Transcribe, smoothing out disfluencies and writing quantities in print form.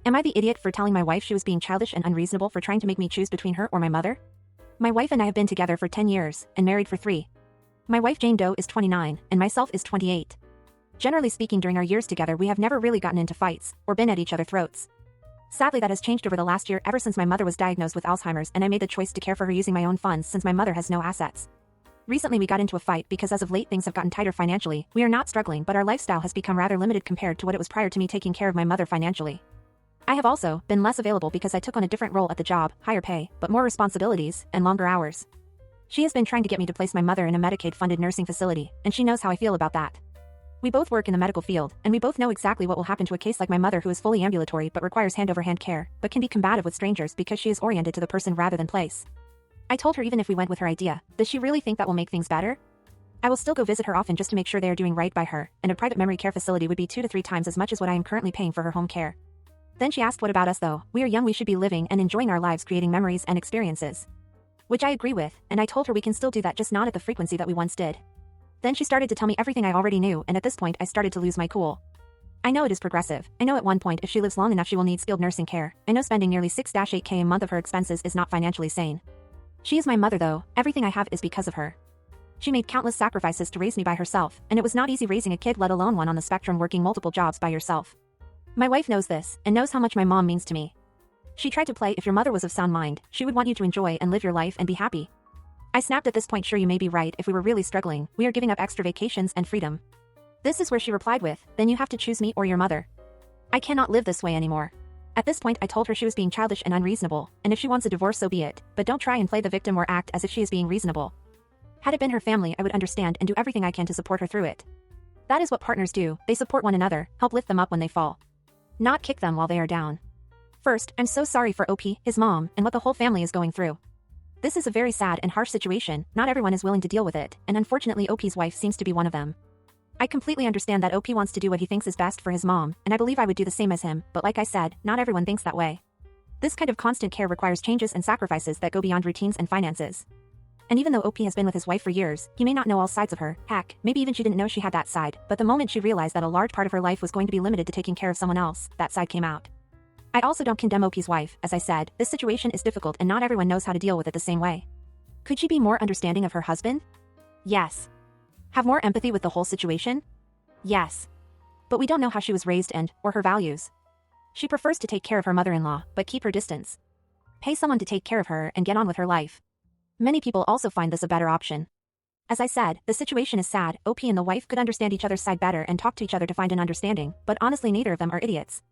Am I the idiot for telling my wife she was being childish and unreasonable for trying to make me choose between her or my mother? My wife and I have been together for 10 years and married for 3. My wife Jane Doe is 29 and myself is 28. Generally speaking, during our years together we have never really gotten into fights or been at each other's throats. Sadly, that has changed over the last year ever since my mother was diagnosed with Alzheimer's and I made the choice to care for her using my own funds since my mother has no assets. Recently we got into a fight because as of late things have gotten tighter financially. We are not struggling, but our lifestyle has become rather limited compared to what it was prior to me taking care of my mother financially. I have also been less available because I took on a different role at the job, higher pay, but more responsibilities and longer hours. She has been trying to get me to place my mother in a Medicaid-funded nursing facility, and she knows how I feel about that. We both work in the medical field, and we both know exactly what will happen to a case like my mother who is fully ambulatory but requires hand-over-hand care, but can be combative with strangers because she is oriented to the person rather than place. I told her even if we went with her idea, does she really think that will make things better? I will still go visit her often just to make sure they are doing right by her, and a private memory care facility would be 2 to 3 times as much as what I am currently paying for her home care. Then she asked what about us though, we are young, we should be living and enjoying our lives, creating memories and experiences. Which I agree with, and I told her we can still do that, just not at the frequency that we once did. Then she started to tell me everything I already knew, and at this point I started to lose my cool. I know it is progressive. I know at one point if she lives long enough she will need skilled nursing care. I know spending nearly 6-8K a month of her expenses is not financially sane. She is my mother though, everything I have is because of her. She made countless sacrifices to raise me by herself, and it was not easy raising a kid, let alone one on the spectrum, working multiple jobs by yourself. My wife knows this, and knows how much my mom means to me. She tried to play, if your mother was of sound mind, she would want you to enjoy and live your life and be happy. I snapped at this point, sure you may be right, if we were really struggling, we are giving up extra vacations and freedom. This is where she replied with, then you have to choose me or your mother. I cannot live this way anymore. At this point I told her she was being childish and unreasonable, and if she wants a divorce so be it, but don't try and play the victim or act as if she is being reasonable. Had it been her family I would understand and do everything I can to support her through it. That is what partners do, they support one another, help lift them up when they fall. Not kick them while they are down. First, I'm so sorry for OP, his mom, and what the whole family is going through. This is a very sad and harsh situation, not everyone is willing to deal with it, and unfortunately OP's wife seems to be one of them. I completely understand that OP wants to do what he thinks is best for his mom, and I believe I would do the same as him, but like I said, not everyone thinks that way. This kind of constant care requires changes and sacrifices that go beyond routines and finances. And even though OP has been with his wife for years, he may not know all sides of her, heck, maybe even she didn't know she had that side, but the moment she realized that a large part of her life was going to be limited to taking care of someone else, that side came out. I also don't condemn OP's wife, as I said, this situation is difficult and not everyone knows how to deal with it the same way. Could she be more understanding of her husband? Yes. Have more empathy with the whole situation? Yes. But we don't know how she was raised or her values. She prefers to take care of her mother-in-law, but keep her distance. Pay someone to take care of her and get on with her life. Many people also find this a better option. As I said, the situation is sad, OP and the wife could understand each other's side better and talk to each other to find an understanding, but honestly neither of them are idiots.